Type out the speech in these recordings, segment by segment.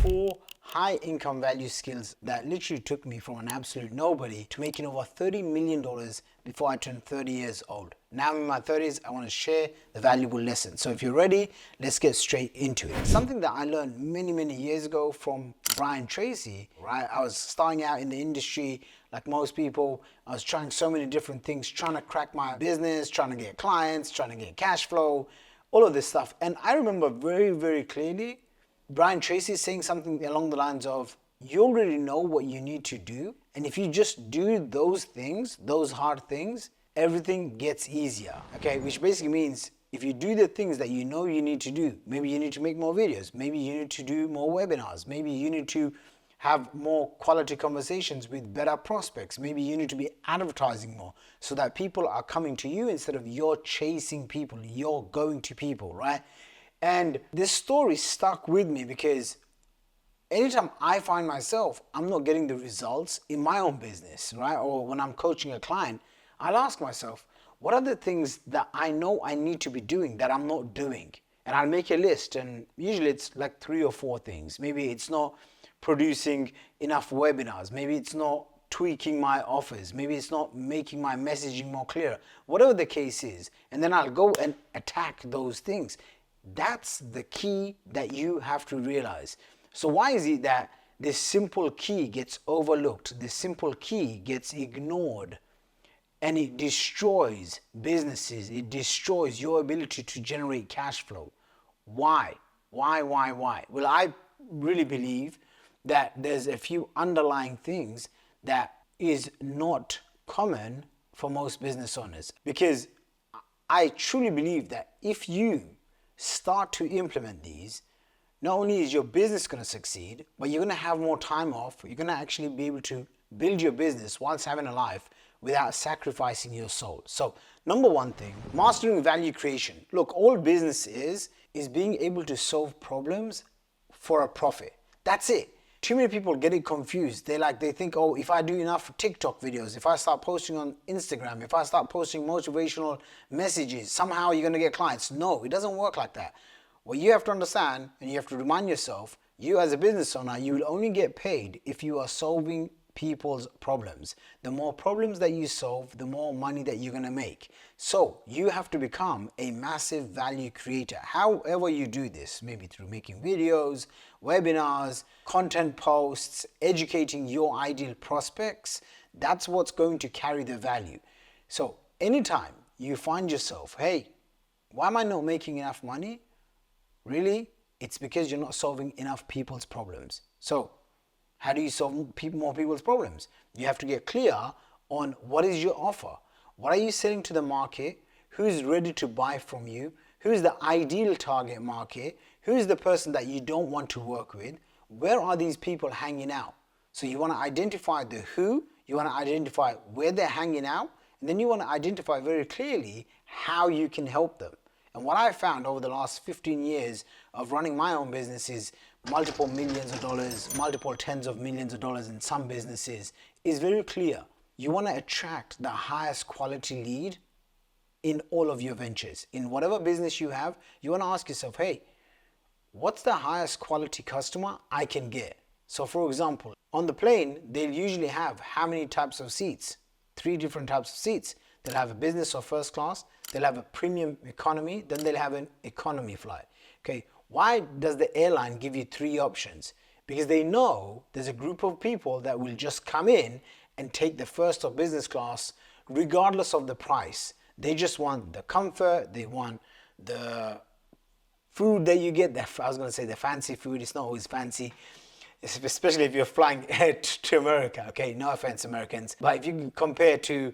4 high income value skills that literally took me from an absolute nobody to making over $30 million before I turned 30 years old. Now I'm in my 30s, I want to share the valuable lessons. So if you're ready, let's get straight into it. Something that I learned many years ago from Brian Tracy, right? I was starting out in the industry like most people. I was trying so many different things, trying to crack my business, trying to get clients, trying to get cash flow, all of this stuff. And I remember very clearly Brian Tracy saying something along the lines of, you already know what you need to do, and if you just do those things, those hard things, everything gets easier, okay? Which basically means if you do the things that you know you need to do, maybe you need to make more videos, maybe you need to do more webinars, maybe you need to have more quality conversations with better prospects, maybe you need to be advertising more so that people are coming to you instead of you're chasing people, you're going to people, right? And this story stuck with me because anytime I find myself, I'm not getting the results in my own business, right? Or when I'm coaching a client, I'll ask myself, what are the things that I know I need to be doing that I'm not doing? And I'll make a list, and usually it's like 3 or 4 things. Maybe it's not producing enough webinars. Maybe it's not tweaking my offers. Maybe it's not making my messaging more clear. Whatever the case is. And then I'll go and attack those things. That's the key that you have to realize. So why is it that this simple key gets overlooked? This simple key gets ignored, and it destroys businesses. It destroys your ability to generate cash flow. Why? Why? Well, I really believe that there's a few underlying things that is not common for most business owners. Because I truly believe that if you start to implement these, not only is your business going to succeed, but you're going to have more time off. You're going to actually be able to build your business whilst having a life without sacrificing your soul. So number one thing, mastering value creation. Look, all business is being able to solve problems for a profit. That's it. Too many people get it confused. They think, oh, if I do enough TikTok videos, if I start posting on Instagram, if I start posting motivational messages, somehow you're going to get clients. No, it doesn't work like that. What you have to understand, and you have to remind yourself, you as a business owner, you will only get paid if you are solving people's problems. The more problems that you solve, the more money that you're going to make. So you have to become a massive value creator. However you do this, maybe through making videos, webinars, content posts, educating your ideal prospects, that's what's going to carry the value. So anytime you find yourself, hey, why am I not making enough money? Really? It's because you're not solving enough people's problems. So how do you solve more people's problems? You have to get clear on what is your offer. What are you selling to the market? Who's ready to buy from you? Who's the ideal target market? Who's the person that you don't want to work with? Where are these people hanging out? So you want to identify the who, you want to identify where they're hanging out, and then you want to identify very clearly how you can help them. And what I found over the last 15 years of running my own business is multiple millions of dollars, multiple tens of millions of dollars in some businesses is very clear. You want to attract the highest quality lead in all of your ventures. In whatever business you have, you want to ask yourself, hey, what's the highest quality customer I can get? So for example, on the plane, they'll usually have how many types of seats? 3 different types of seats. They'll have a business or first class, they'll have a premium economy, then they'll have an economy flight. Okay, why does the airline give you 3 options? Because they know there's a group of people that will just come in and take the first or business class regardless of the price. They just want the comfort, they want the food that you get. I was going to say the fancy food, it's not always fancy, especially if you're flying to America. Okay, no offense Americans, but if you compare to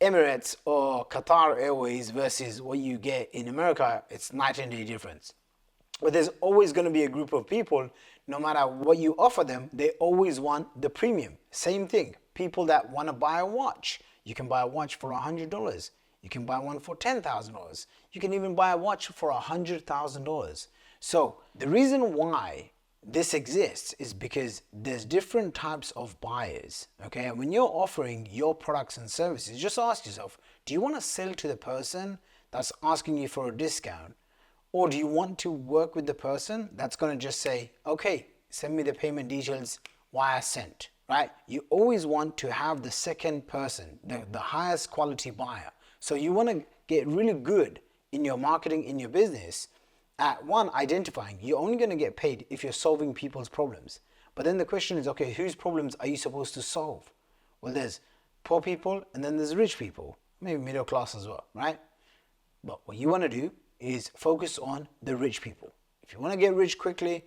Emirates or Qatar Airways versus what you get in America, it's night and day difference. But there's always going to be a group of people, no matter what you offer them, they always want the premium. Same thing, people that want to buy a watch. You can buy a watch for $100. You can buy one for $10,000. You can even buy a watch for $100,000. So the reason why this exists is because there's different types of buyers, okay? And when you're offering your products and services, just ask yourself, do you want to sell to the person that's asking you for a discount? Or do you want to work with the person that's going to just say, okay, send me the payment details wire sent, right? You always want to have the second person, the highest quality buyer. So you want to get really good in your marketing, in your business, at one, identifying. You're only going to get paid if you're solving people's problems. But then the question is, okay, whose problems are you supposed to solve? Well, there's poor people and then there's rich people, maybe middle class as well, right? But what you want to do is focus on the rich people. If you want to get rich quickly,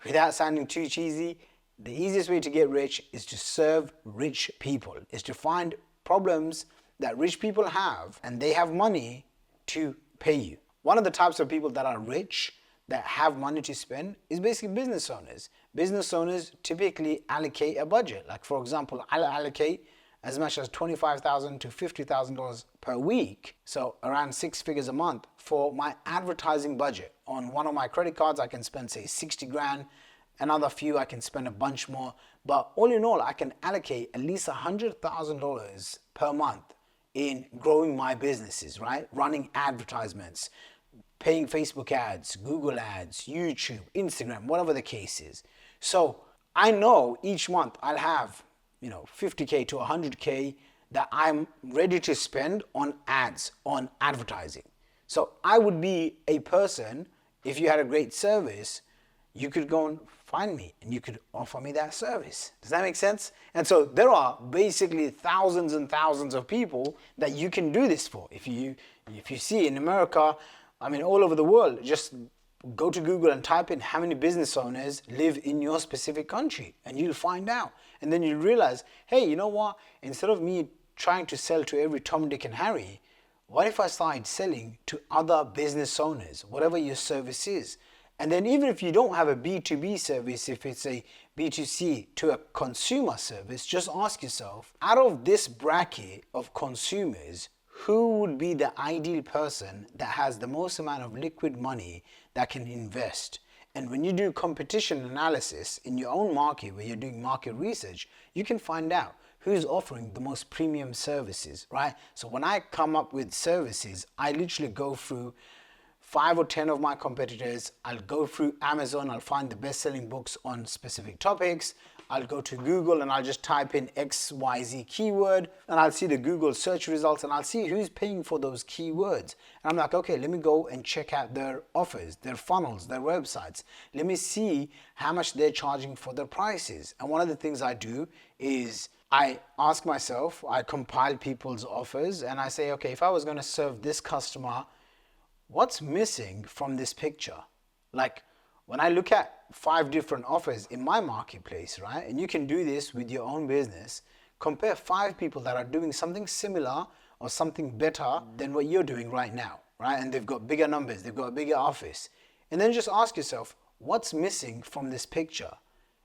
without sounding too cheesy, the easiest way to get rich is to serve rich people, is to find problems that rich people have and they have money to pay you. One of the types of people that are rich, that have money to spend, is basically business owners. Business owners typically allocate a budget. Like, for example, I'll allocate as much as $25,000 to $50,000 per week, so around 6 figures a month, for my advertising budget. On one of my credit cards, I can spend, say, 60 grand. Another few, I can spend a bunch more. But all in all, I can allocate at least $100,000 per month in growing my businesses, right? Running advertisements, paying Facebook ads, Google ads, YouTube, Instagram, whatever the case is. So I know each month I'll have, 50K to 100K that I'm ready to spend on ads, on advertising. So I would be a person, if you had a great service, you could go and find me and you could offer me that service. Does that make sense? And so there are basically thousands and thousands of people that you can do this for. If you see in America, all over the world, just go to Google and type in how many business owners live in your specific country and you'll find out. And then you'll realize, hey, you know what? Instead of me trying to sell to every Tom, Dick and Harry, what if I started selling to other business owners, whatever your service is? And then even if you don't have a B2B service, if it's a B2C to a consumer service, just ask yourself, out of this bracket of consumers, who would be the ideal person that has the most amount of liquid money that can invest? And when you do competition analysis in your own market, where you're doing market research, you can find out who's offering the most premium services, right? So when I come up with services, I literally go through 5 or 10 of my competitors. I'll go through Amazon, I'll find the best-selling books on specific topics. I'll go to Google and I'll just type in XYZ keyword and I'll see the Google search results and I'll see who's paying for those keywords. And I'm like, okay, let me go and check out their offers, their funnels, their websites. Let me see how much they're charging for their prices. And one of the things I do is I ask myself, I compile people's offers and I say, okay, if I was going to serve this customer, what's missing from this picture? Like, when I look at 5 different offers in my marketplace, right? And you can do this with your own business. Compare 5 people that are doing something similar or something better than what you're doing right now, right? And they've got bigger numbers, they've got a bigger office. And then just ask yourself, what's missing from this picture?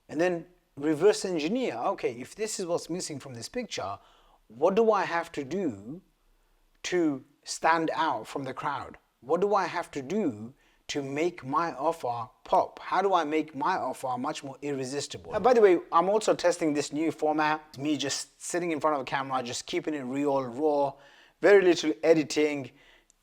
And then reverse engineer, okay, if this is what's missing from this picture, what do I have to do to stand out from the crowd? What do I have to do to make my offer pop? How do I make my offer much more irresistible? By the way, I'm also testing this new format. Me just sitting in front of a camera, just keeping it real, raw, very little editing,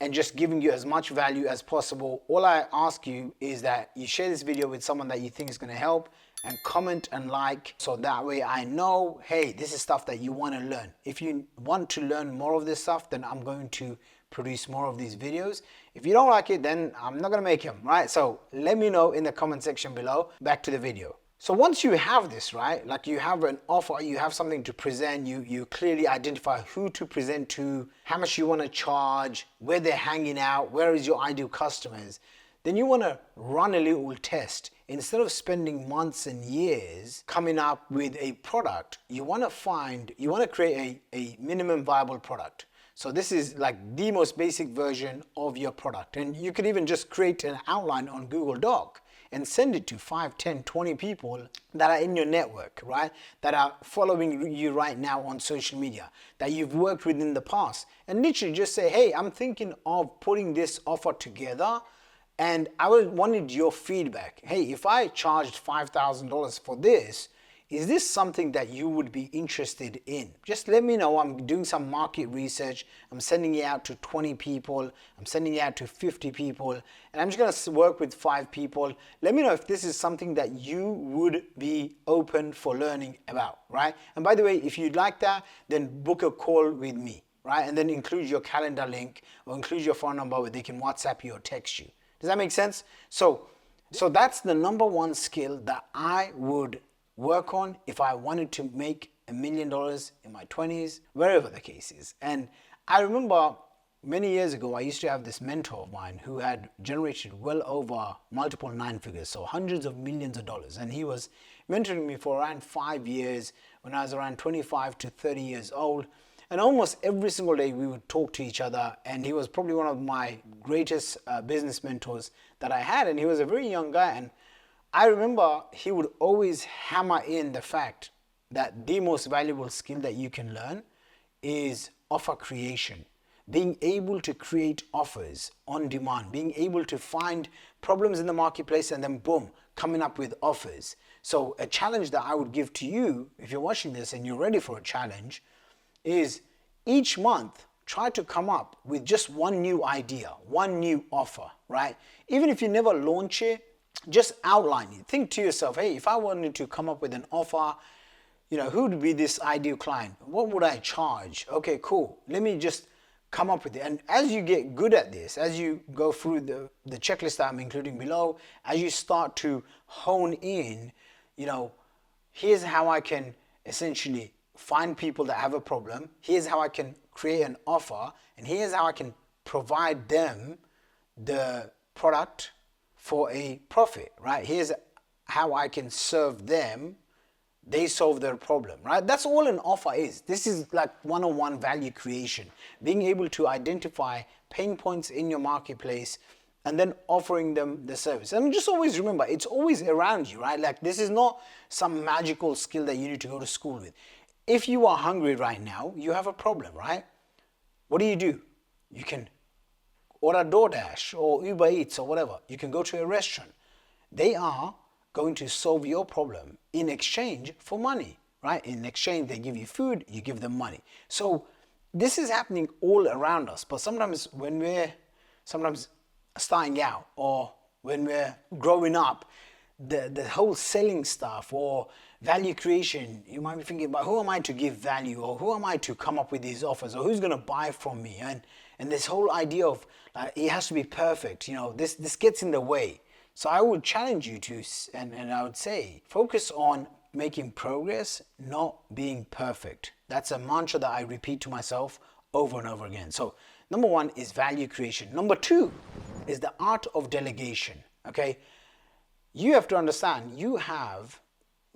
and just giving you as much value as possible. All I ask you is that you share this video with someone that you think is gonna help, and comment and like, so that way I know, hey, this is stuff that you wanna learn. If you want to learn more of this stuff, then I'm going to produce more of these videos. If you don't like it, then I'm not gonna make them, right? So let me know in the comment section below. Back to the video. So once you have this, right, like you have an offer, you have something to present, you clearly identify who to present to, how much you wanna charge, where they're hanging out, where is your ideal customers, then you wanna run a little test. Instead of spending months and years coming up with a product, you wanna create a minimum viable product. So this is like the most basic version of your product. And you could even just create an outline on Google Doc and send it to 5, 10, 20 people that are in your network, right? That are following you right now on social media, that you've worked with in the past. And literally just say, hey, I'm thinking of putting this offer together and wanted your feedback. Hey, if I charged $5,000 for this, is this something that you would be interested in? Just let me know. I'm doing some market research. I'm sending it out to 20 people. I'm sending it out to 50 people. And I'm just going to work with 5 people. Let me know if this is something that you would be open for learning about, right? And by the way, if you'd like that, then book a call with me, right? And then include your calendar link or include your phone number where they can WhatsApp you or text you. Does that make sense? So that's the number one skill that I would work on if I wanted to make $1 million in my 20s, wherever the case is. And I remember many years ago, I used to have this mentor of mine who had generated well over multiple 9 figures, so hundreds of millions of dollars. And he was mentoring me for around 5 years when I was around 25 to 30 years old. And almost every single day we would talk to each other, and he was probably one of my greatest business mentors that I had. And he was a very young guy, and I remember he would always hammer in the fact that the most valuable skill that you can learn is offer creation. Being able to create offers on demand, being able to find problems in the marketplace and then boom, coming up with offers. So a challenge that I would give to you, if you're watching this and you're ready for a challenge, is each month try to come up with just one new idea, one new offer, right? Even if you never launch it, just outline it. Think to yourself, hey, if I wanted to come up with an offer, who would be this ideal client? What would I charge? Okay, cool. Let me just come up with it. And as you get good at this, as you go through the checklist that I'm including below, as you start to hone in, here's how I can essentially find people that have a problem. Here's how I can create an offer, and here's how I can provide them the product for a profit, right? Here's how I can serve them. They solve their problem, right? That's all an offer is. This is like one-on-one value creation. Being able to identify pain points in your marketplace and then offering them the service. And just always remember, it's always around you, right? Like this is not some magical skill that you need to go to school with. If you are hungry right now, you have a problem, right? What do? You can order DoorDash or Uber Eats or whatever. You can go to a restaurant. They are going to solve your problem in exchange for money, right? In exchange, they give you food, you give them money. So this is happening all around us. But sometimes when we're starting out or when we're growing up, the whole selling stuff or value creation, you might be thinking about who am I to give value, or who am I to come up with these offers, or who's going to buy from me, and this whole idea of it has to be perfect, this gets in the way. So I would challenge you to, and I would say, focus on making progress, not being perfect. That's a mantra that I repeat to myself over and over again. So number 1 is value creation. Number 2 is the art of delegation. Okay, you have to understand,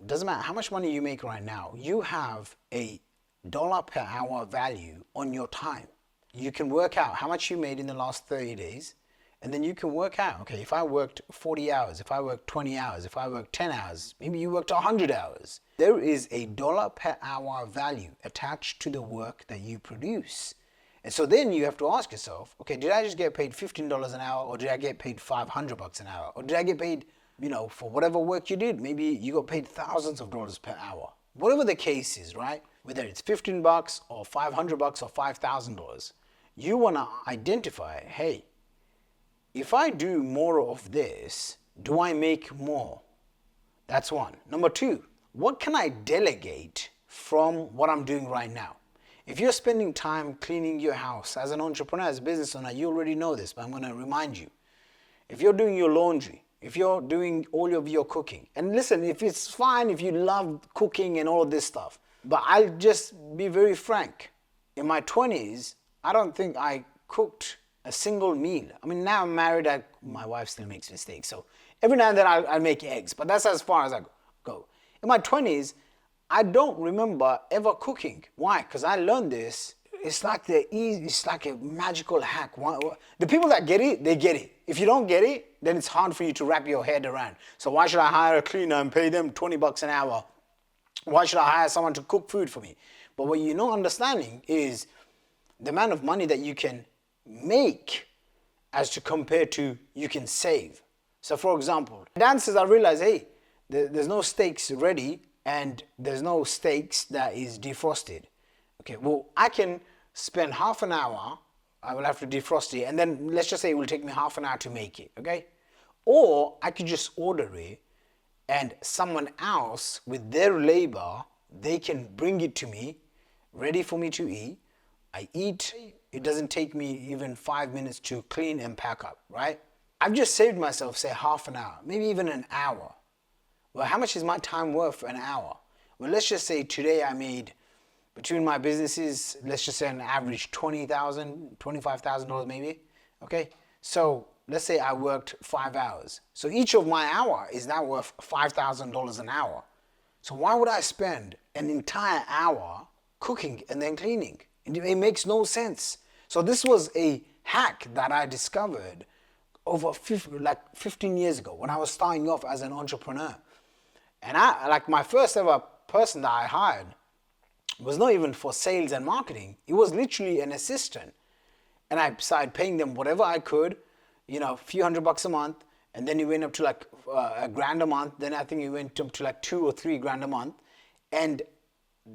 doesn't matter how much money you make right now, you have a dollar per hour value on your time. You can work out how much you made in the last 30 days, and then you can work out, okay, if I worked 40 hours, if I worked 20 hours, if I worked 10 hours, maybe you worked 100 hours. There is a dollar per hour value attached to the work that you produce. And so then you have to ask yourself, okay, did I just get paid $15 an hour, or did I get paid $500 an hour? Or did I get paid, for whatever work you did? Maybe you got paid thousands of dollars per hour. Whatever the case is, right? Whether it's $15 or $500 or $5,000, you want to identify, hey, if I do more of this, do I make more? That's one. Number 2, what can I delegate from what I'm doing right now? If you're spending time cleaning your house as an entrepreneur, as a business owner, you already know this, but I'm going to remind you. If you're doing your laundry, if you're doing all of your cooking, and listen, if it's fine if you love cooking and all of this stuff, but I'll just be very frank. In my 20s, I don't think I cooked a single meal. I mean, now I'm married, my wife still makes mistakes. So every now and then I'll make eggs, but that's as far as I go. In my 20s, I don't remember ever cooking. Why? Because I learned this. It's like it's like a magical hack. The people that get it, they get it. If you don't get it, then it's hard for you to wrap your head around. So why should I hire a cleaner and pay them $20 an hour? Why should I hire someone to cook food for me? But what you're not understanding is the amount of money that you can make as to compare to you can save. So for example, dancers, I realize, hey, there's no steaks ready, and there's no steaks that is defrosted. Okay, well, I can spend half an hour, I will have to defrost it, and then let's just say it will take me half an hour to make it, okay? Or I could just order it, and someone else with their labor, they can bring it to me, ready for me to eat. I eat, it doesn't take me even 5 minutes to clean and pack up, right? I've just saved myself, say, half an hour, maybe even an hour. Well, how much is my time worth for an hour? Well, let's just say today I made, between my businesses, let's just say an average $20,000, $25,000 maybe, okay? So let's say I worked 5 hours. So each of my hour is now worth $5,000 an hour. So why would I spend an entire hour cooking and then cleaning? It makes no sense. So this was a hack that I discovered over 15 years ago when I was starting off as an entrepreneur. And my first ever person that I hired was not even for sales and marketing. It was literally an assistant. And I started paying them whatever I could, a few $100 a month. And then it went up to like $1,000 a month. Then I think it went up to like $2,000 or $3,000 a month. And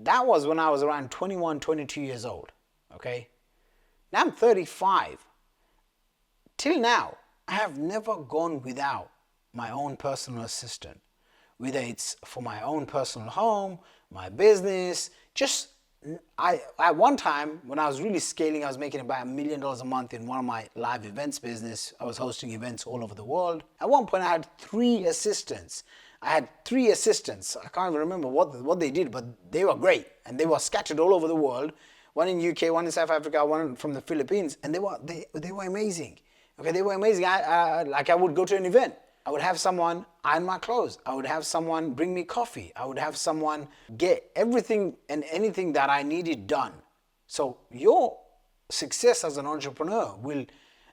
that was when I was around 21, 22 years old, okay? Now I'm 35. Till now, I have never gone without my own personal assistant. Whether it's for my own personal home, my business, at one time when I was really scaling, I was making about $1 million a month in one of my live events business. I was hosting events all over the world. At one point I had 3 assistants. I can't even remember what they did, but they were great. And they were scattered all over the world. One in UK, one in South Africa, one from the Philippines. And they were amazing. Okay, they were amazing. I would go to an event. I would have someone iron my clothes. I would have someone bring me coffee. I would have someone get everything and anything that I needed done. So your success as an entrepreneur will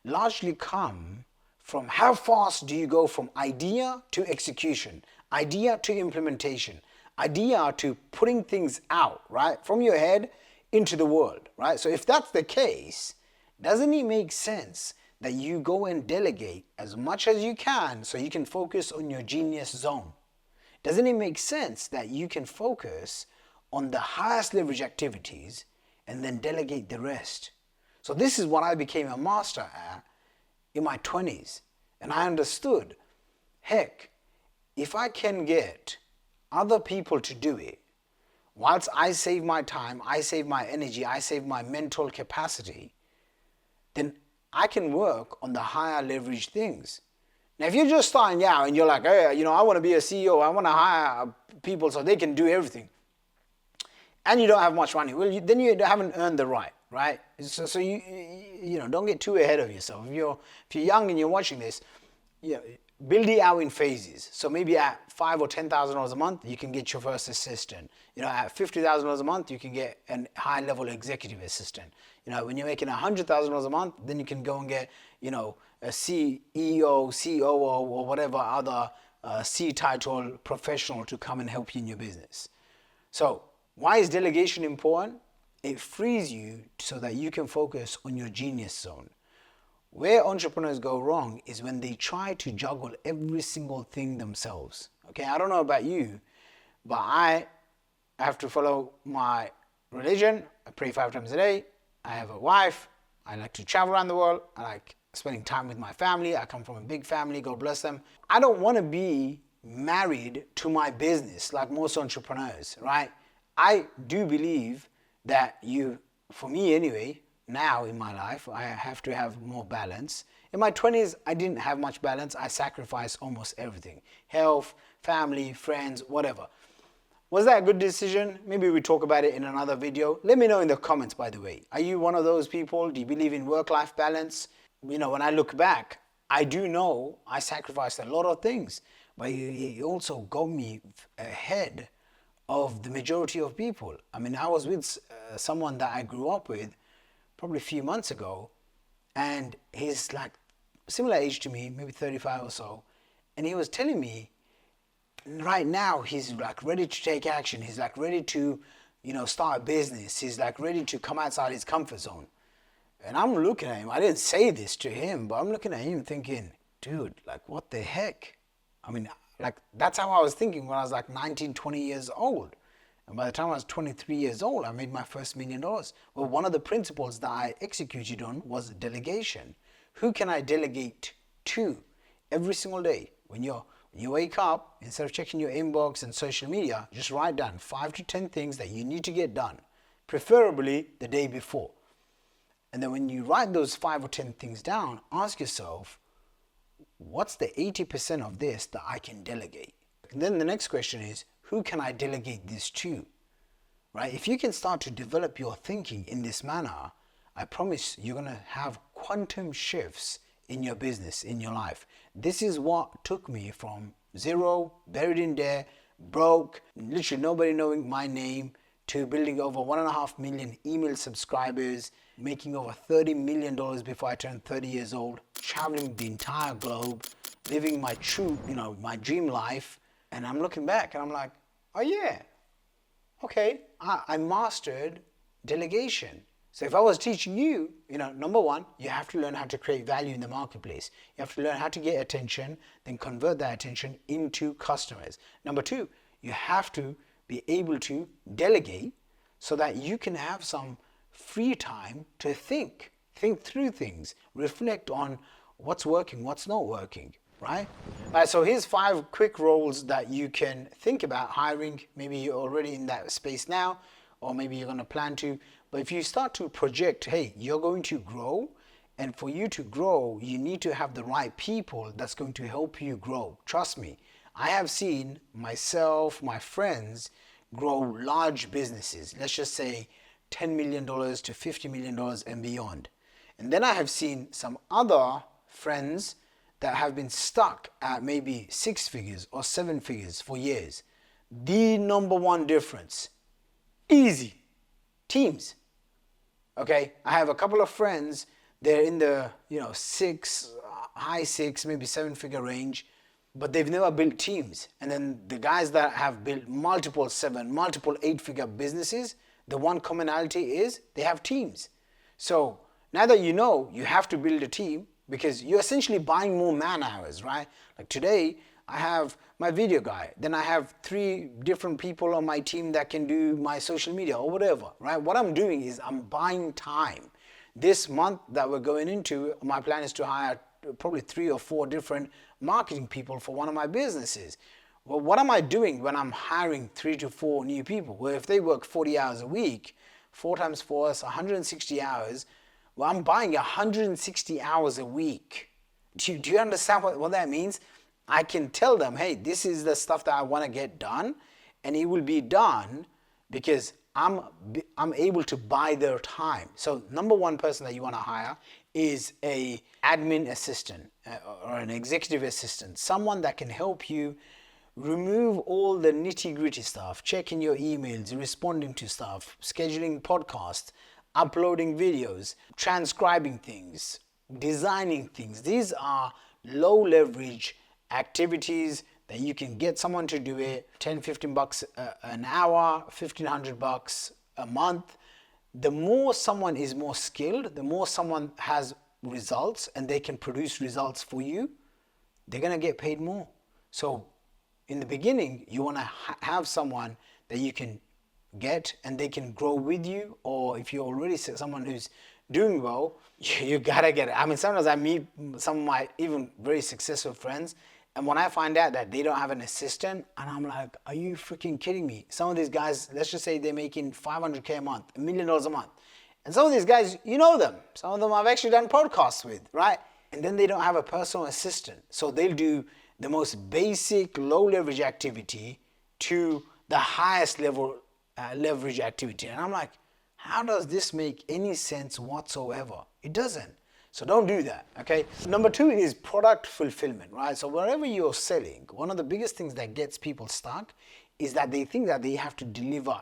largely come from how fast do you go from idea to execution, idea to implementation, idea to putting things out, right? From your head into the world, right? So if that's the case, doesn't it make sense that you go and delegate as much as you can so you can focus on your genius zone? Doesn't it make sense that you can focus on the highest leverage activities and then delegate the rest? So this is what I became a master at in my 20s. And I understood, heck, if I can get other people to do it, whilst I save my time, I save my energy, I save my mental capacity, then I can work on the higher leverage things. Now, if you're just starting out and you're like, hey, I want to be a CEO, I want to hire people so they can do everything, and you don't have much money, well, then you haven't earned the right? So you don't get too ahead of yourself. If you're young and you're watching this, build it out in phases. So maybe at $5,000 or $10,000 a month, you can get your first assistant. At $50,000 a month, you can get a high-level executive assistant. When you're making $100,000 a month, then you can go and get, a CEO, COO, or whatever other C-title professional to come and help you in your business. So why is delegation important? It frees you so that you can focus on your genius zone. Where entrepreneurs go wrong is when they try to juggle every single thing themselves. Okay, I don't know about you, but I have to follow my religion. I pray 5 times a day. I have a wife. I like to travel around the world. I like spending time with my family. I come from a big family, God bless them. I don't want to be married to my business like most entrepreneurs, right? I do believe that for me anyway, now in my life, I have to have more balance. In my 20s, I didn't have much balance. I sacrificed almost everything. Health, family, friends, whatever. Was that a good decision? Maybe we talk about it in another video. Let me know in the comments, by the way. Are you one of those people? Do you believe in work-life balance? When I look back, I do know I sacrificed a lot of things, but it also got me ahead of the majority of people. I was with someone that I grew up with probably a few months ago, and he's like similar age to me, maybe 35 or so, and he was telling me right now he's like ready to take action. He's like ready to, start a business. He's like ready to come outside his comfort zone. And I'm looking at him. I didn't say this to him, but I'm looking at him thinking, dude, like what the heck? Like, that's how I was thinking when I was like 19, 20 years old. And by the time I was 23 years old, I made my first $1 million. Well, one of the principles that I executed on was delegation. Who can I delegate to every single day? When you wake up, instead of checking your inbox and social media, just write down 5 to 10 things that you need to get done, preferably the day before. And then when you write those 5 or 10 things down, ask yourself, what's the 80% of this that I can delegate? And then the next question is, who can I delegate this to? Right? If you can start to develop your thinking in this manner, I promise you're going to have quantum shifts in your business, in your life. This is what took me from zero, buried in there, broke, literally nobody knowing my name, to building over 1.5 million email subscribers, making over $30 million before I turned 30 years old, traveling the entire globe, living my true, my dream life. And I'm looking back and I'm like, oh yeah, okay, I mastered delegation. So if I was teaching you, number one, you have to learn how to create value in the marketplace. You have to learn how to get attention, then convert that attention into customers. Number two, you have to be able to delegate so that you can have some free time to think through things, reflect on what's working, what's not working, right? So here's 5 quick roles that you can think about hiring. Maybe you're already in that space now, or maybe you're going to plan to. But if you start to project, hey, you're going to grow, and for you to grow, you need to have the right people that's going to help you grow. Trust me, I have seen myself, my friends, grow large businesses. Let's just say $10 million to $50 million and beyond. And then I have seen some other friends that have been stuck at maybe 6 figures or 7 figures for years. The number one difference, easy, teams. Okay, I have a couple of friends, they're in the high 6, maybe 7-figure range, but they've never built teams. And then the guys that have built multiple 7, multiple 8-figure businesses, the one commonality is they have teams. So now that you have to build a team, because you're essentially buying more man hours, right? Like today, I have my video guy, then I have 3 different people on my team that can do my social media or whatever, right? What I'm doing is I'm buying time. This month that we're going into, my plan is to hire probably 3 or 4 different marketing people for one of my businesses. Well, what am I doing when I'm hiring 3 to 4 new people? Well, if they work 40 hours a week, 4 times 4 is 160 hours. Well, I'm buying 160 hours a week. Do you understand what that means? I can tell them, hey, this is the stuff that I want to get done, and it will be done because I'm able to buy their time. So number one person that you want to hire is a admin assistant or an executive assistant, someone that can help you remove all the nitty-gritty stuff, checking your emails, responding to stuff, scheduling podcasts, uploading videos, transcribing things, designing things. These are low leverage activities that you can get someone to do it, 10, 15 bucks an hour, 1,500 bucks a month. The more someone is more skilled, the more someone has results and they can produce results for you, they're going to get paid more. So in the beginning, you want to have someone that you can get and they can grow with you, or if you're already someone who's doing well, you gotta get it. I mean, sometimes I meet some of my even very successful friends, and when I find out that they don't have an assistant, and I'm like, are you freaking kidding me? Some of these guys, let's just say they're making $500K a month, $1 million a month. And some of these guys, you know them. Some of them I've actually done podcasts with, right? And then they don't have a personal assistant. So they'll do the most basic low leverage activity to the highest level leverage activity. And I'm like, how does this make any sense whatsoever? It doesn't. So don't do that, okay? Number 2 is product fulfillment, right? So wherever you're selling, one of the biggest things that gets people stuck is that they think that they have to deliver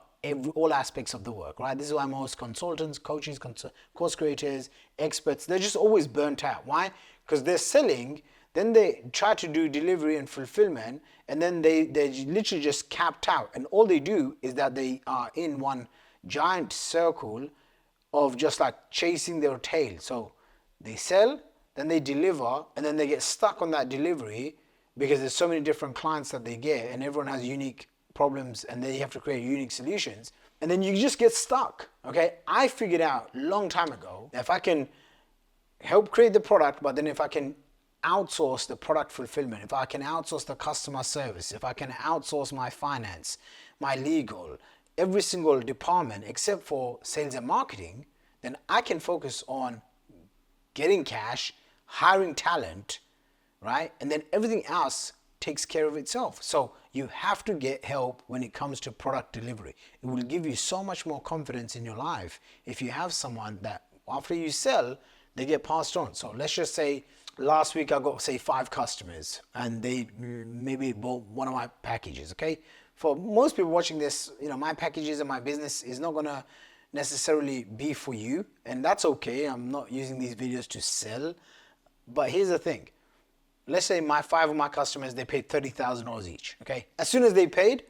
all aspects of the work, right? This is why most consultants, coaches, course creators, experts, they're just always burnt out. Why? Because they're selling, then they try to do delivery and fulfillment, and then they're literally just capped out. And all they do is that they are in one giant circle of just like chasing their tail. So they sell, then they deliver, and then they get stuck on that delivery, because there's so many different clients that they get and everyone has unique problems and they have to create unique solutions. And then you just get stuck, okay? I figured out a long time ago that if I can help create the product, but then if I can outsource the product fulfillment, if I can outsource the customer service, if I can outsource my finance, my legal, every single department except for sales and marketing, then I can focus on getting cash, hiring talent, right? And then everything else takes care of itself. So you have to get help when it comes to product delivery. It will give you so much more confidence in your life if you have someone that after you sell, they get passed on. So let's just say last week I got, say, 5 customers and they maybe bought one of my packages, okay? For most people watching this, my packages and my business is not gonna necessarily be for you, and that's okay. I'm not using these videos to sell. But here's the thing. Let's say 5 of my customers, they paid $30,000 each, okay? As soon as they paid,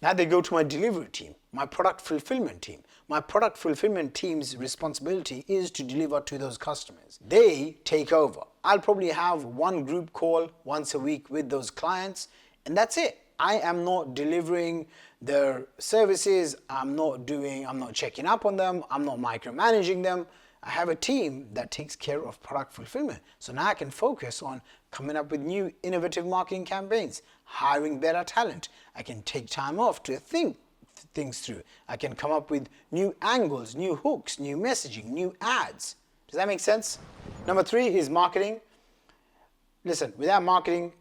now they go to my delivery team, my product fulfillment team. My product fulfillment team's responsibility is to deliver to those customers. They take over. I'll probably have one group call once a week with those clients, and that's it. I am not delivering their services. I'm not checking up on them. I'm not micromanaging them. I have a team that takes care of product fulfillment. So now I can focus on coming up with new innovative marketing campaigns, hiring better talent. I can take time off to think things through. I can come up with new angles, new hooks, new messaging, new ads. Does that make sense? Number 3 is marketing. Listen, without marketing,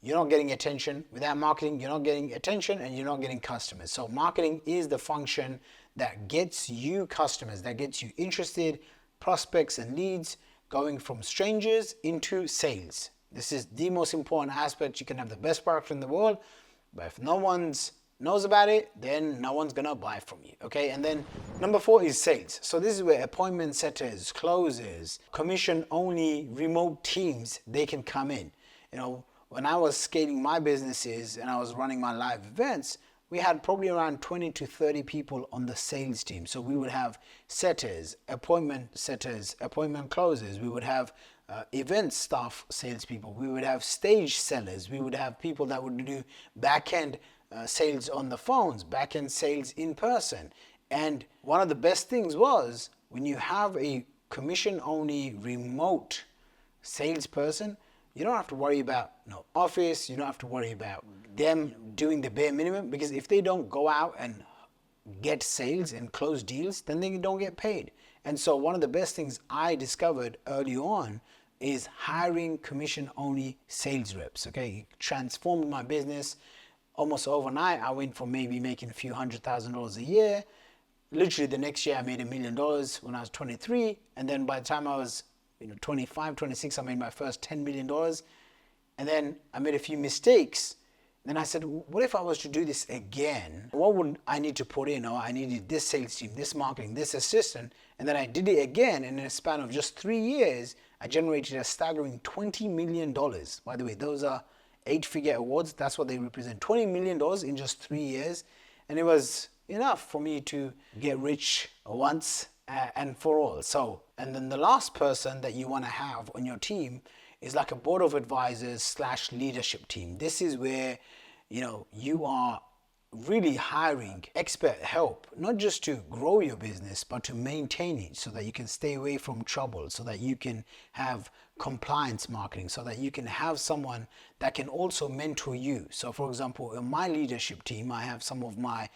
you're not getting attention. Without marketing, you're not getting attention and you're not getting customers. So marketing is the function that gets you customers, that gets you interested, prospects and leads, going from strangers into sales. This is the most important aspect. You can have the best product in the world, but if no one knows about it, then no one's gonna buy from you, okay? And then number 4 is sales. So this is where appointment setters, closers, commission-only remote teams, they can come in. When I was scaling my businesses and I was running my live events, we had probably around 20 to 30 people on the sales team. So we would have setters, appointment closers. We would have event staff salespeople. We would have stage sellers. We would have people that would do back-end sales on the phones, back-end sales in person. And one of the best things was when you have a commission-only remote salesperson, you don't have to worry about no office. You don't have to worry about them doing the bare minimum, because if they don't go out and get sales and close deals, then they don't get paid. And so one of the best things I discovered early on is hiring commission-only sales reps, okay? It transformed my business almost overnight. I went from maybe making a few $100,000 a year. Literally the next year I made $1 million when I was 23. And then by the time I was 25, 26, I made my first $10 million. And then I made a few mistakes. Then I said, what if I was to do this again? What would I need to put in? I needed this sales team, this marketing, this assistant. And then I did it again. And in a span of just 3 years, I generated a staggering $20 million. By the way, those are 8-figure awards. That's what they represent. $20 million in just 3 years. And it was enough for me to get rich once and for all. So, and then the last person that you want to have on your team is like a board of advisors / leadership team. This is where, you are really hiring expert help, not just to grow your business, but to maintain it so that you can stay away from trouble, so that you can have compliance marketing, so that you can have someone that can also mentor you. So for example, in my leadership team, I have some of my,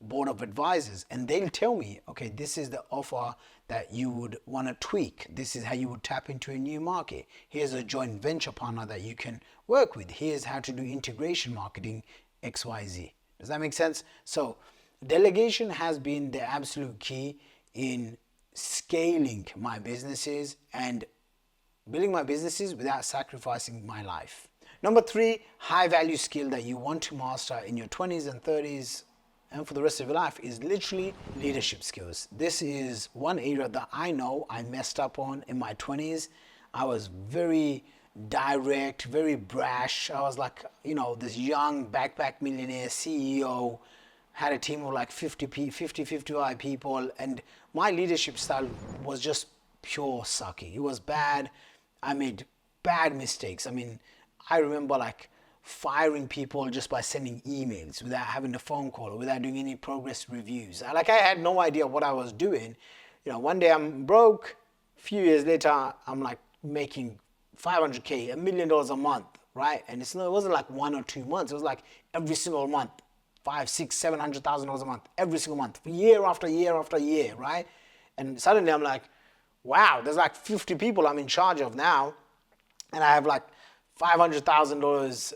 board of advisors, and they'll tell me, okay, this is the offer that you would want to tweak. This is how you would tap into a new market. Here's a joint venture partner that you can work with. Here's how to do integration marketing, XYZ. Does that make sense? So delegation has been the absolute key in scaling my businesses and building my businesses without sacrificing my life. Number 3, high value skill that you want to master in your 20s and 30s and for the rest of your life is literally leadership skills. This is one area that I know I messed up on in my 20s. I was very direct, very brash. I was like, this young backpack millionaire CEO, had a team of like 55 people, and my leadership style was just pure sucky. It was bad. I made bad mistakes. I remember like firing people just by sending emails without having a phone call or without doing any progress reviews. I had no idea what I was doing. One day I'm broke. A few years later, I'm like making 500K, $1 million a month, right? And it wasn't like 1 or 2 months. It was like every single month, 5, 6, $700,000 a month, every single month, year after year after year, right? And suddenly I'm like, wow, there's like 50 people I'm in charge of now, and I have like $500,000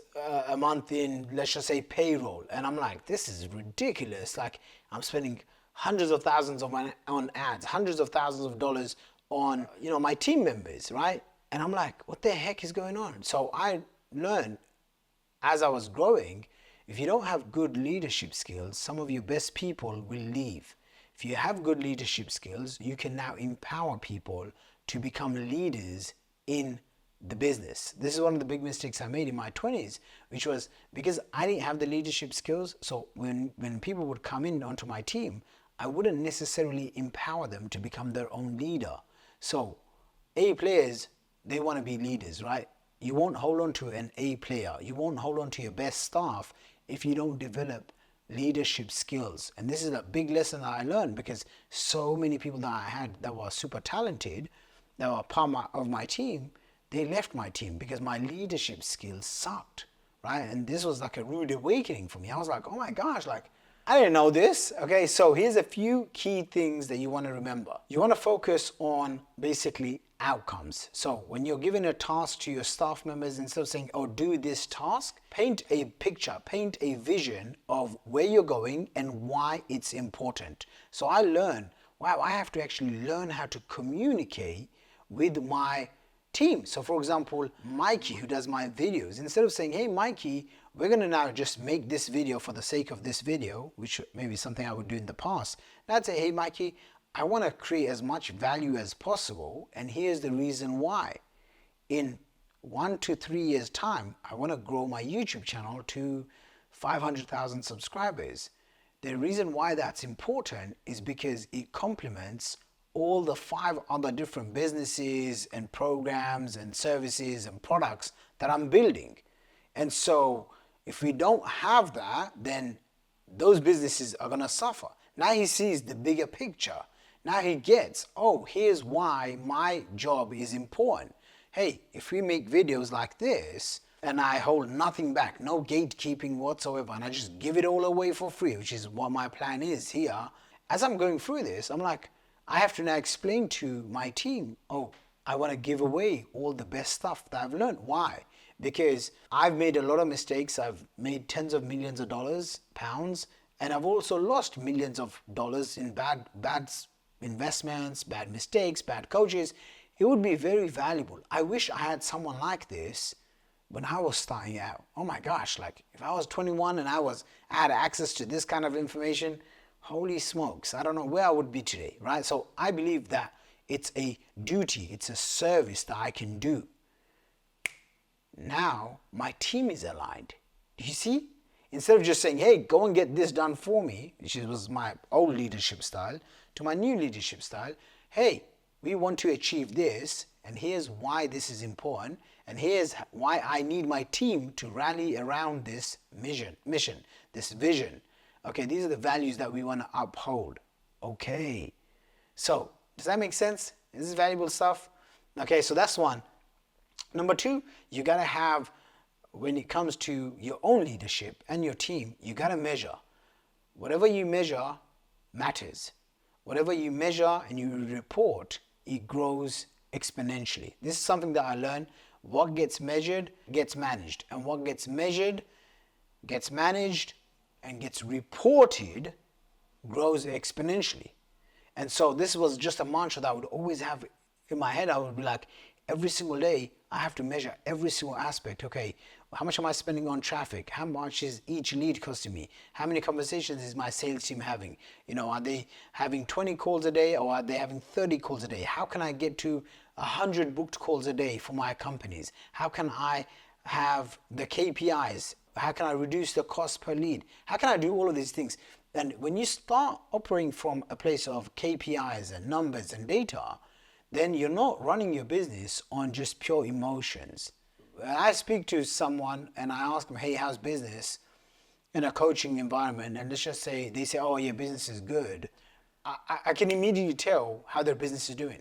a month in, let's just say, payroll. And I'm like, this is ridiculous. Like, I'm spending hundreds of thousands on ads, hundreds of thousands of dollars on, my team members, right? And I'm like, what the heck is going on? So I learned as I was growing, if you don't have good leadership skills, some of your best people will leave. If you have good leadership skills, you can now empower people to become leaders in the business. This is one of the big mistakes I made in my 20s, which was because I didn't have the leadership skills. So when people would come in onto my team, I wouldn't necessarily empower them to become their own leader. So A players, they want to be leaders, right? You won't hold on to an A player. You won't hold on to your best staff if you don't develop leadership skills. And this is a big lesson that I learned, because so many people that I had that were super talented, that were part of my team, they left my team because my leadership skills sucked, right? And this was like a rude awakening for me. I was like, oh my gosh, like, I didn't know this. Okay, so here's a few key things that you want to remember. You want to focus on basically outcomes. So when you're giving a task to your staff members, instead of saying, oh, do this task, paint a picture, paint a vision of where you're going and why it's important. So I learned, wow, I have to actually learn how to communicate with my team. So for example, Mikey, who does my videos, instead of saying, hey Mikey, we're going to now just make this video for the sake of this video, which maybe something I would do in the past, now I'd say, hey Mikey, I want to create as much value as possible, and here's the reason why. In 1 to 3 years time, I want to grow my YouTube channel to 500,000 subscribers. The reason why that's important is because it complements all the 5 other different businesses and programs and services and products that I'm building. And so if we don't have that, then those businesses are going to suffer. Now he sees the bigger picture. Now he gets, oh, here's why my job is important. Hey, if we make videos like this and I hold nothing back, no gatekeeping whatsoever, and I just give it all away for free, which is what my plan is here, as I'm going through this, I'm like, I have to now explain to my team, oh, I want to give away all the best stuff that I've learned. Why? Because I've made a lot of mistakes. I've made tens of millions of dollars, pounds, and I've also lost millions of dollars in bad investments, bad mistakes, bad coaches. It would be very valuable. I wish I had someone like this when I was starting out. Oh my gosh, like if I was 21 and I had access to this kind of information, holy smokes, I don't know where I would be today, right? So I believe that it's a duty, it's a service that I can do. Now my team is aligned. Do you see? Instead of just saying, hey, go and get this done for me, which was my old leadership style, to my new leadership style, hey, we want to achieve this, and here's why this is important, and here's why I need my team to rally around this mission, this vision. Okay, these are the values that we want to uphold. Okay, so does that make sense? Is this valuable stuff? Okay, so that's one. Number 2, you got to have, when it comes to your own leadership and your team, you got to measure. Whatever you measure matters. Whatever you measure and you report, it grows exponentially. This is something that I learned. What gets measured gets managed, and what gets measured gets managed and gets reported grows exponentially. And so this was just a mantra that I would always have in my head. I would be like, every single day, I have to measure every single aspect. Okay, how much am I spending on traffic? How much is each lead costing me? How many conversations is my sales team having? Are they having 20 calls a day, or are they having 30 calls a day? How can I get to 100 booked calls a day for my companies? How can I have the KPIs? How can I reduce the cost per lead? How can I do all of these things? And when you start operating from a place of KPIs and numbers and data, then you're not running your business on just pure emotions. when I speak to someone and I ask them, hey, how's business in a coaching environment? And let's just say they say, oh yeah, business is good. I can immediately tell how their business is doing.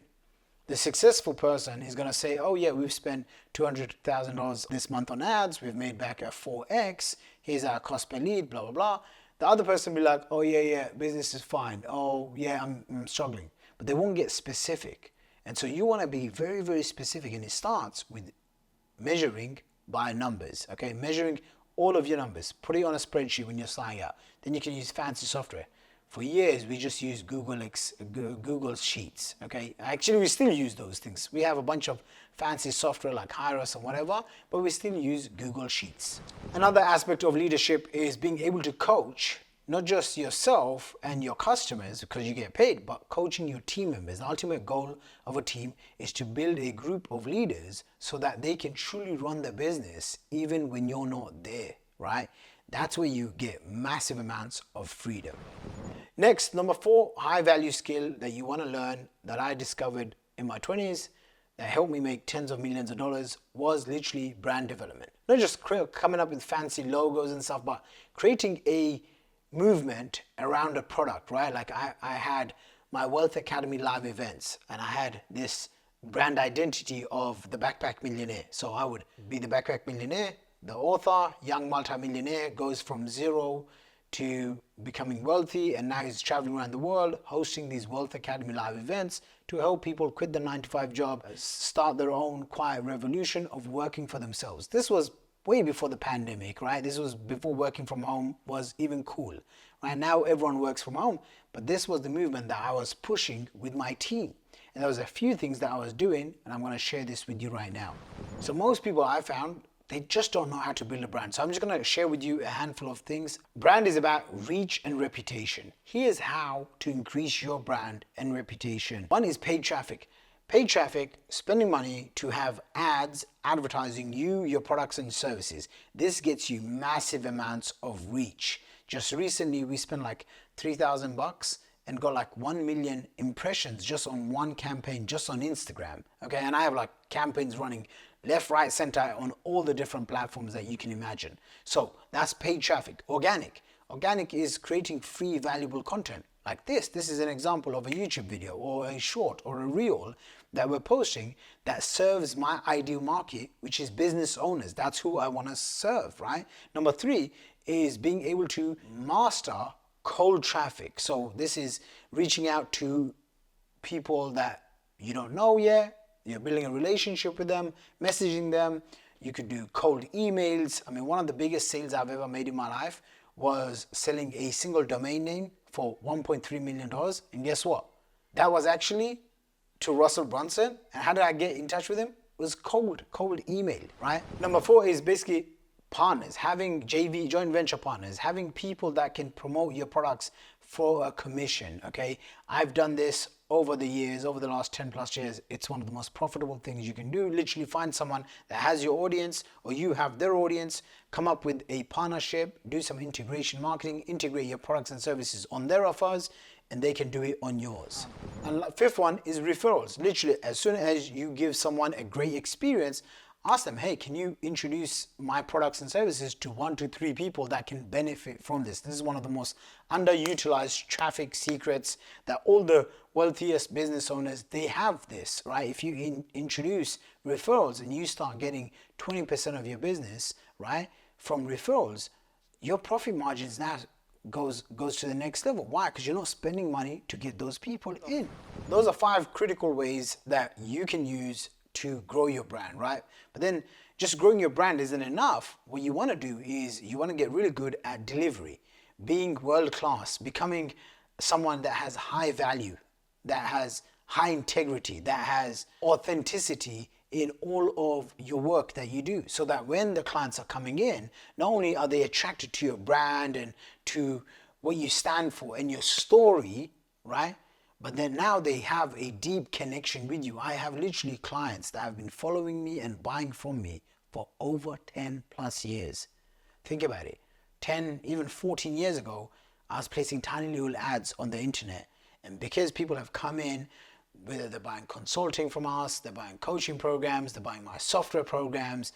The successful person is going to say, oh yeah, we've spent $200,000 this month on ads. We've made back a 4x. Here's our cost per lead, blah, blah, blah. The other person will be like, oh yeah, business is fine. Oh yeah, I'm struggling. But they won't get specific. And so you want to be very, very specific. And it starts with measuring by numbers, okay? Measuring all of your numbers. Put it on a spreadsheet when you're signing out. Then you can use fancy software. For years, we just used Google Sheets, okay? Actually, we still use those things. We have a bunch of fancy software like Hyros or whatever, but we still use Google Sheets. Another aspect of leadership is being able to coach not just yourself and your customers because you get paid, but coaching your team members. The ultimate goal of a team is to build a group of leaders so that they can truly run the business even when you're not there, right? That's where you get massive amounts of freedom. Next, number 4, high value skill that you want to learn that I discovered in my 20s that helped me make tens of millions of dollars was literally brand development. Not just coming up with fancy logos and stuff, but creating a movement around a product, right? Like I had my Wealth Academy live events and I had this brand identity of the Backpack Millionaire. So I would be the Backpack Millionaire, the author, young multimillionaire, goes from zero to becoming wealthy, and now he's traveling around the world hosting these Wealth Academy live events to help people quit the 9-to-5 job, start their own quiet revolution of working for themselves. This was way before the pandemic, right? This was before working from home was even cool. Right now everyone works from home, but this was the movement that I was pushing with my team. And there was a few things that I was doing, and I'm going to share this with you right now. So most people I found, they just don't know how to build a brand. So I'm just going to share with you a handful of things. Brand is about reach and reputation. Here's how to increase your brand and reputation. One is paid traffic. Paid traffic, spending money to have ads advertising you, your products and services. This gets you massive amounts of reach. Just recently, we spent like $3,000 and got like 1 million impressions just on one campaign, just on Instagram. Okay, and I have like campaigns running left, right, center on all the different platforms that you can imagine. So that's paid traffic. Organic. Organic is creating free, valuable content like this. This is an example of a YouTube video or a short or a reel that we're posting that serves my ideal market, which is business owners. That's who I want to serve, right? Number 3 is being able to master cold traffic. So this is reaching out to people that you don't know yet. You're building a relationship with them, messaging them. You could do cold emails. I mean, one of the biggest sales I've ever made in my life was selling a single domain name for $1.3 million. And guess what? That was actually to Russell Brunson. And how did I get in touch with him? It was cold email, right? Number 4 is basically partners, having JV, joint venture partners, having people that can promote your products for a commission, okay? I've done this over the years, over the last 10 plus years. It's one of the most profitable things you can do. Literally find someone that has your audience or you have their audience, come up with a partnership, do some integration marketing, integrate your products and services on their offers, and they can do it on yours. And 5th one is referrals. Literally, as soon as you give someone a great experience, ask them, hey, can you introduce my products and services to 1 to 3 people that can benefit from this? This is one of the most underutilized traffic secrets that all the wealthiest business owners, they have this, right? If you introduce referrals and you start getting 20% of your business, right, from referrals, your profit margins now goes to the next level. Why? Because you're not spending money to get those people in. Those are 5 critical ways that you can use to grow your brand, right? But then just growing your brand isn't enough. What you want to do is you want to get really good at delivery, being world class, becoming someone that has high value, that has high integrity, that has authenticity in all of your work that you do, so that when the clients are coming in, not only are they attracted to your brand and to what you stand for and your story, right? But then now they have a deep connection with you. I have literally clients that have been following me and buying from me for over 10 plus years. Think about it. 10, even 14 years ago, I was placing tiny little ads on the internet. And because people have come in, whether they're buying consulting from us, they're buying coaching programs, they're buying my software programs,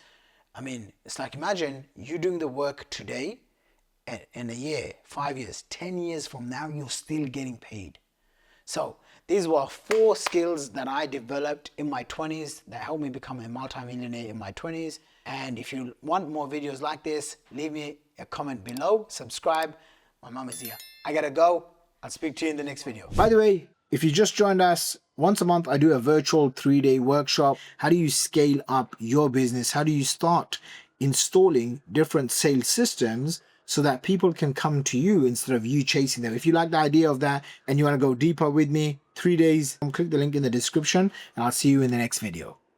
I mean, it's like, imagine you doing the work today, and in a year, 5 years, 10 years from now, you're still getting paid. So these were 4 skills that I developed in my 20s that helped me become a multi-millionaire in my 20s. And if you want more videos like this, leave me a comment below, subscribe. My mom is here. I gotta go. I'll speak to you in the next video. By the way, if you just joined us, once a month I do a virtual 3-day workshop. How do you scale up your business? How do you start installing different sales systems so that people can come to you instead of you chasing them? If you like the idea of that and you want to go deeper with me, 3 days, click the link in the description and I'll see you in the next video.